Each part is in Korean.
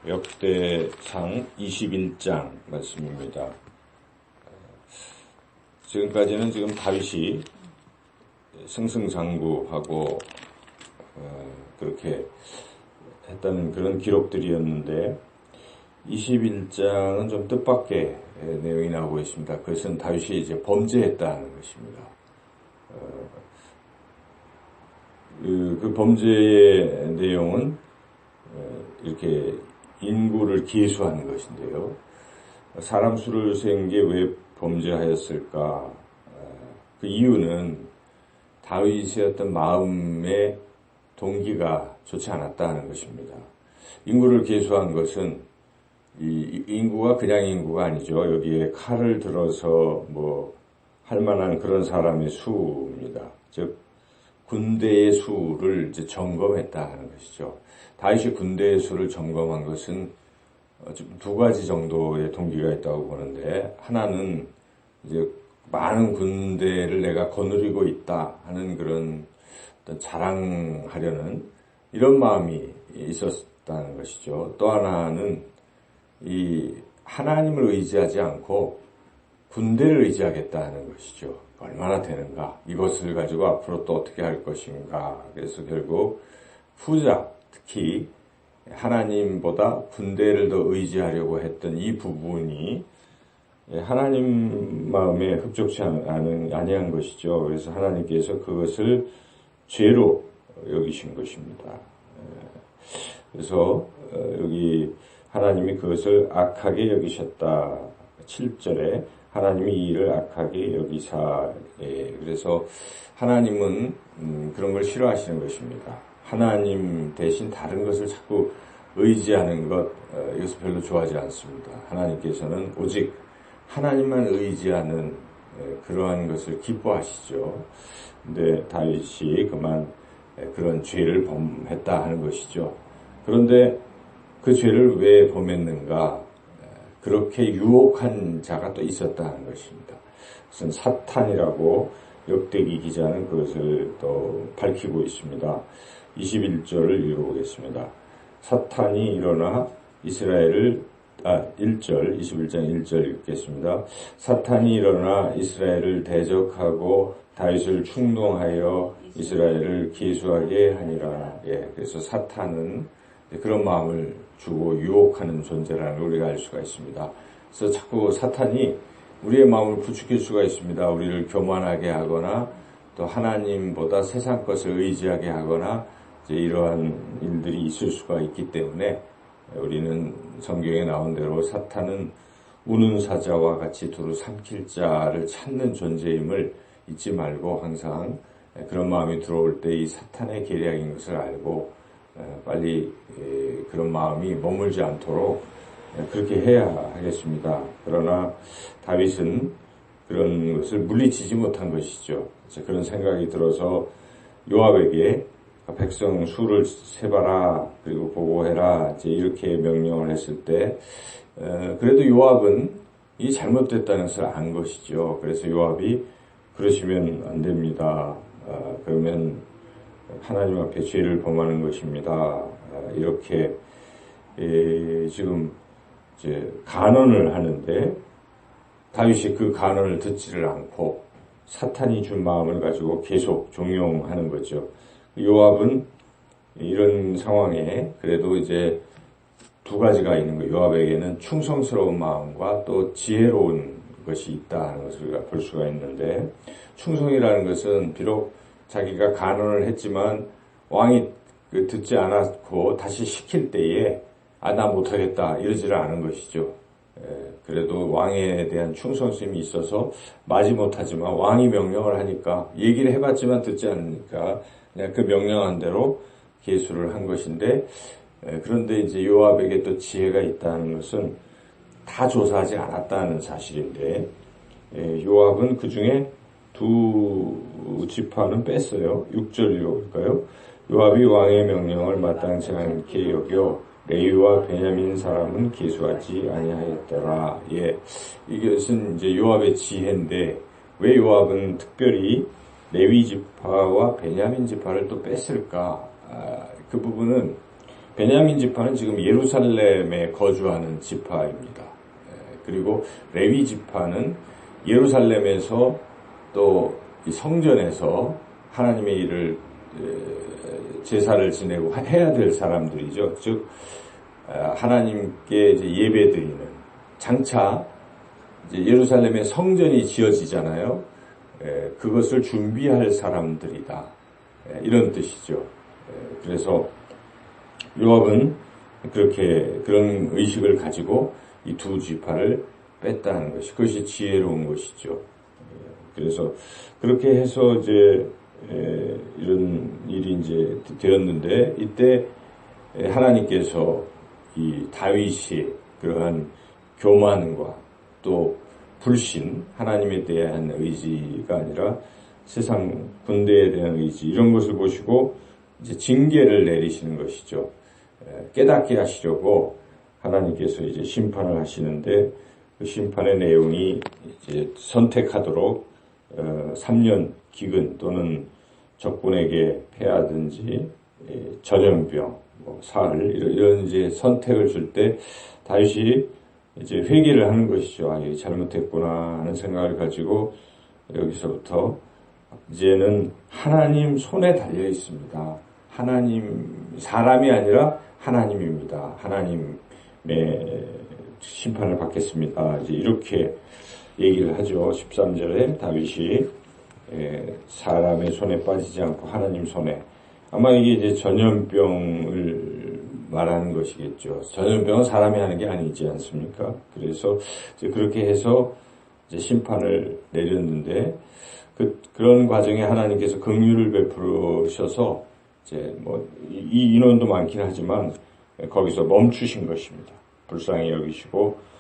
역대상 21장 말씀입니다. 지금까지는 지금 다윗이 승승장구하고 그렇게 했다는 그런 기록들이었는데 21장은 좀 뜻밖의 내용이 나오고 있습니다. 그것은 다윗이 이제 범죄했다는 것입니다. 그 범죄의 내용은 이렇게 인구를 계수하는 것인데요. 사람 수를 센 게 왜 범죄하였을까? 그 이유는 다윗의 어떤 마음의 동기가 좋지 않았다는 것입니다. 인구를 계수한 것은 이 인구가 그냥 인구가 아니죠. 여기에 칼을 들어서 할 만한 그런 사람의 수입니다. 즉 군대의 수를 이제 점검했다 하는 것이죠. 다윗이 군대의 수를 점검한 것은 두 가지 정도의 동기가 있다고 보는데, 하나는 이제 많은 군대를 내가 거느리고 있다 하는 그런 어떤 자랑하려는 이런 마음이 있었다는 것이죠. 또 하나는 이 하나님을 의지하지 않고 군대를 의지하겠다 하는 것이죠. 얼마나 되는가? 이것을 가지고 앞으로 또 어떻게 할 것인가? 그래서 결국 후자, 특히 하나님보다 군대를 더 의지하려고 했던 이 부분이 하나님 마음에 흡족치 아니한 것이죠. 그래서 하나님께서 그것을 죄로 여기신 것입니다. 그래서 여기 하나님이 그것을 악하게 여기셨다. 7절에 하나님이 이 일을 악하게 여기사. 그래서 하나님은 그런 걸 싫어하시는 것입니다. 하나님 대신 다른 것을 자꾸 의지하는 것, 이것을 별로 좋아하지 않습니다. 하나님께서는 오직 하나님만 의지하는 그러한 것을 기뻐하시죠. 근데 다윗이 그만 그런 죄를 범했다 하는 것이죠. 그런데 그 죄를 왜 범했는가? 그렇게 유혹한 자가 또 있었다는 것입니다. 그것은 사탄이라고 역대기 기자는 그것을 또 밝히고 있습니다. 21절을 읽어보겠습니다. 사탄이 일어나 이스라엘을 1절, 21장 1절 읽겠습니다. 사탄이 일어나 이스라엘을 대적하고 다윗을 충동하여 이스라엘을 계수하게 하니라. 그래서 사탄은 그런 마음을 주고 유혹하는 존재라는 걸 우리가 알 수가 있습니다. 그래서 자꾸 사탄이 우리의 마음을 부추길 수가 있습니다. 우리를 교만하게 하거나 또 하나님보다 세상 것을 의지하게 하거나 이제 이러한 일들이 있을 수가 있기 때문에 우리는 성경에 나온 대로 사탄은 우는 사자와 같이 두루 삼킬 자를 찾는 존재임을 잊지 말고 항상 그런 마음이 들어올 때 이 사탄의 계략인 것을 알고 빨리 그런 마음이 머물지 않도록 그렇게 해야 하겠습니다. 그러나 다윗은 그런 것을 물리치지 못한 것이죠. 그런 생각이 들어서 요압에게 백성 수를 세봐라, 그리고 보고해라, 이제 이렇게 명령을 했을 때 그래도 요압은 이 잘못됐다는 것을 안 것이죠. 그래서 요압이 그러시면 안 됩니다. 그러면 하나님 앞에 죄를 범하는 것입니다. 이렇게 지금 이제 간언을 하는데 다윗이 그 간언을 듣지를 않고 사탄이 준 마음을 가지고 계속 종용하는 거죠. 요압은 이런 상황에 그래도 이제 두 가지가 있는 거예요. 요압에게는 충성스러운 마음과 또 지혜로운 것이 있다는 것을 우리가 볼 수가 있는데, 충성이라는 것은 비록 자기가 간언을 했지만 왕이 듣지 않았고 다시 시킬 때에 나 못하겠다 이러지를 않은 것이죠. 그래도 왕에 대한 충성심이 있어서 마지못하지만 왕이 명령을 하니까 얘기를 해봤지만 듣지 않으니까 그냥 그 명령한 대로 계수를 한 것인데, 그런데 이제 요압에게 또 지혜가 있다는 것은 다 조사하지 않았다는 사실인데, 요압은 그 중에 두 지파는 뺐어요. 6절 읽어볼까요? 요압이 왕의 명령을 마땅치 않게 여겨 레위와 베냐민 사람은 계수하지 아니하였더라. 이것은 이제 요압의 지혜인데, 왜 요압은 특별히 레위 지파와 베냐민 지파를 또 뺐을까? 그 부분은 베냐민 지파는 지금 예루살렘에 거주하는 지파입니다. 그리고 레위 지파는 예루살렘에서 또 이 성전에서 하나님의 일을 제사를 지내고 해야 될 사람들이죠. 즉 하나님께 이제 예배드리는, 장차 이제 예루살렘에 성전이 지어지잖아요. 그것을 준비할 사람들이다, 이런 뜻이죠. 그래서 요압은 그런 의식을 가지고 이 두 지파를 뺐다는 것이, 그것이 지혜로운 것이죠. 그래서 그렇게 해서 이제 이런 일이 이제 되었는데, 이때 하나님께서 이 다윗이 그러한 교만과 또 불신, 하나님에 대한 의지가 아니라 세상 군대에 대한 의지, 이런 것을 보시고 이제 징계를 내리시는 것이죠. 깨닫게 하시려고 하나님께서 이제 심판을 하시는데, 그 심판의 내용이 이제 선택하도록 3년 기근 또는 적군에게 패하든지 전염병, 사흘, 이런 이제 선택을 줄 때 다윗이 이제 회개를 하는 것이죠. 아, 이게 잘못했구나 하는 생각을 가지고 여기서부터 이제는 하나님 손에 달려 있습니다. 하나님, 사람이 아니라 하나님입니다. 하나님의 심판을 받겠습니다. 이제 이렇게 얘기를 하죠. 13절에 다윗이 사람의 손에 빠지지 않고 하나님 손에, 아마 이게 이제 전염병을 말하는 것이겠죠. 전염병은 사람이 하는 게 아니지 않습니까? 그래서 이제 그렇게 해서 이제 심판을 내렸는데, 그런 과정에 하나님께서 긍휼을 베푸셔서 이제 이 인원도 많긴 하지만 거기서 멈추신 것입니다. 불쌍히 여기시고,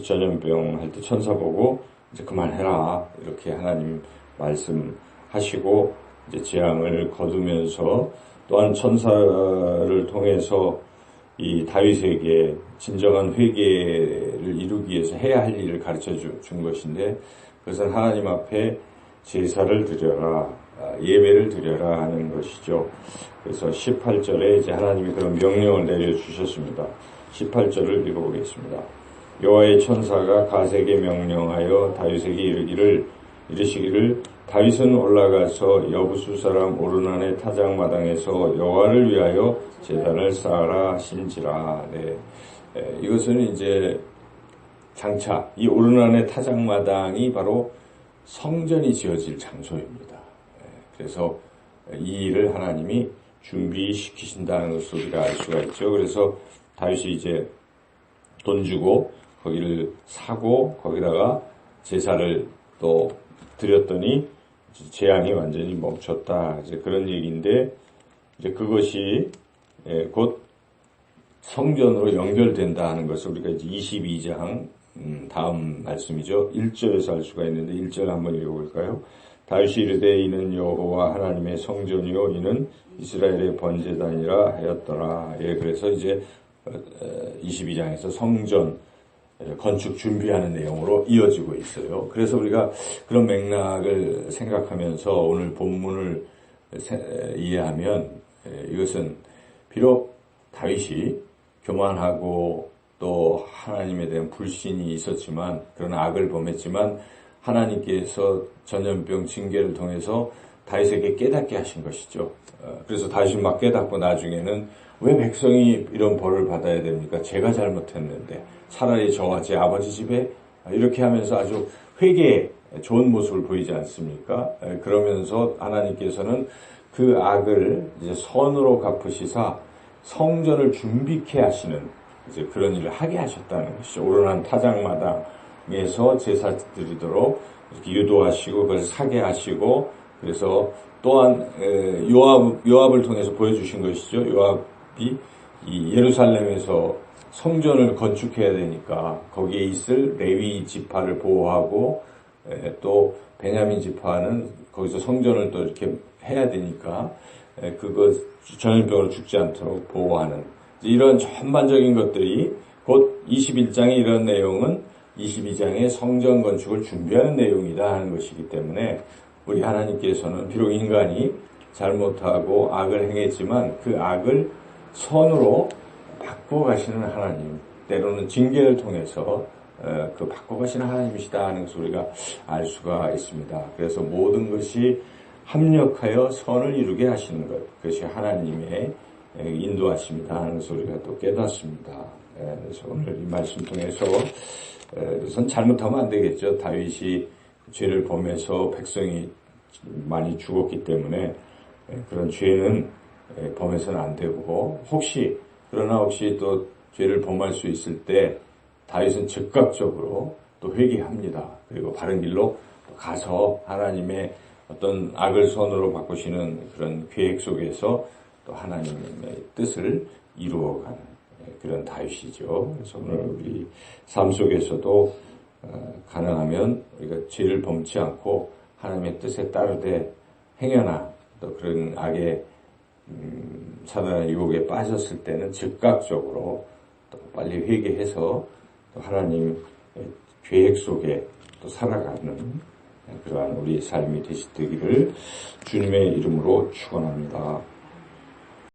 전염병 할 때 천사 보고 이제 그만해라, 이렇게 하나님 말씀하시고 이제 재앙을 거두면서, 또한 천사를 통해서 이 다윗에게 진정한 회개를 이루기 위해서 해야 할 일을 가르쳐 준 것인데, 그것은 하나님 앞에 제사를 드려라, 예배를 드려라 하는 것이죠. 그래서 18절에 이제 하나님이 그런 명령을 내려주셨습니다. 18절을 읽어보겠습니다. 여호와의 천사가 갓에게 명령하여 다윗에게 이르시기를 다윗은 올라가서 여부수 사람 오르난의 타작마당에서 여호와를 위하여 제단을 쌓아라 하신지라. 이것은 이제 장차 이 오르난의 타작마당이 바로 성전이 지어질 장소입니다. 그래서 이 일을 하나님이 준비시키신다는 것을 우리가 알 수가 있죠. 그래서 다윗이 이제 돈 주고 거기를 사고 거기다가 제사를 또 드렸더니 재앙이 완전히 멈췄다, 이제 그런 얘기인데, 이제 그것이 곧 성전으로 연결된다 하는 것을 우리가 이제 22장 다음 말씀이죠. 1절에서 알 수가 있는데 1절 한번 읽어볼까요? 다윗이 이르되 이는 여호와 하나님의 성전이요 이는 이스라엘의 번제단이라 하였더라. 그래서 이제 22장에서 성전 건축 준비하는 내용으로 이어지고 있어요. 그래서 우리가 그런 맥락을 생각하면서 오늘 본문을 이해하면, 이것은 비록 다윗이 교만하고 또 하나님에 대한 불신이 있었지만, 그런 악을 범했지만 하나님께서 전염병 징계를 통해서 다윗에게 깨닫게 하신 것이죠. 그래서 다윗이 막 깨닫고 나중에는 왜 백성이 이런 벌을 받아야 됩니까? 제가 잘못했는데 차라리 저와 제 아버지 집에, 이렇게 하면서 아주 회개의 좋은 모습을 보이지 않습니까? 그러면서 하나님께서는 그 악을 이제 선으로 갚으시사 성전을 준비케 하시는 이제 그런 일을 하게 하셨다는 것이죠. 오르난 타작마당에서 제사 드리도록 이렇게 유도하시고 그것을 사게 하시고, 그래서 또한 요압을 통해서 보여주신 것이죠. 요압이 이 예루살렘에서 성전을 건축해야 되니까 거기에 있을 레위 지파를 보호하고, 또 베냐민 지파는 거기서 성전을 또 이렇게 해야 되니까 그거 전염병으로 죽지 않도록 보호하는, 이런 전반적인 것들이 곧 21장의 이런 내용은 22장의 성전 건축을 준비하는 내용이다 하는 것이기 때문에, 우리 하나님께서는 비록 인간이 잘못하고 악을 행했지만 그 악을 선으로 바꿔가시는 하나님, 때로는 징계를 통해서 그 바꿔가시는 하나님이시다 하는 것을 우리가 알 수가 있습니다. 그래서 모든 것이 합력하여 선을 이루게 하시는 것, 그것이 하나님의 인도하심이다 하는 것을 우리가 또 깨닫습니다. 그래서 오늘 이 말씀 통해서 우선 잘못하면 안 되겠죠. 다윗이 죄를 범해서 백성이 많이 죽었기 때문에 그런 죄는 범해서는 안 되고, 그러나 혹시 또 죄를 범할 수 있을 때 다윗은 즉각적으로 또 회개합니다. 그리고 바른 길로 또 가서 하나님의 어떤 악을 선으로 바꾸시는 그런 계획 속에서 또 하나님의 뜻을 이루어가는 그런 다윗이죠. 그래서 오늘 우리 삶 속에서도 가능하면 우리가 죄를 범치 않고 하나님의 뜻에 따르되 행여나 또 그런 악의 사단의 유혹에 빠졌을 때는 즉각적으로 또 빨리 회개해서 또 하나님 계획 속에 또 살아가는 그러한 우리 삶이 되시기를 주님의 이름으로 축원합니다.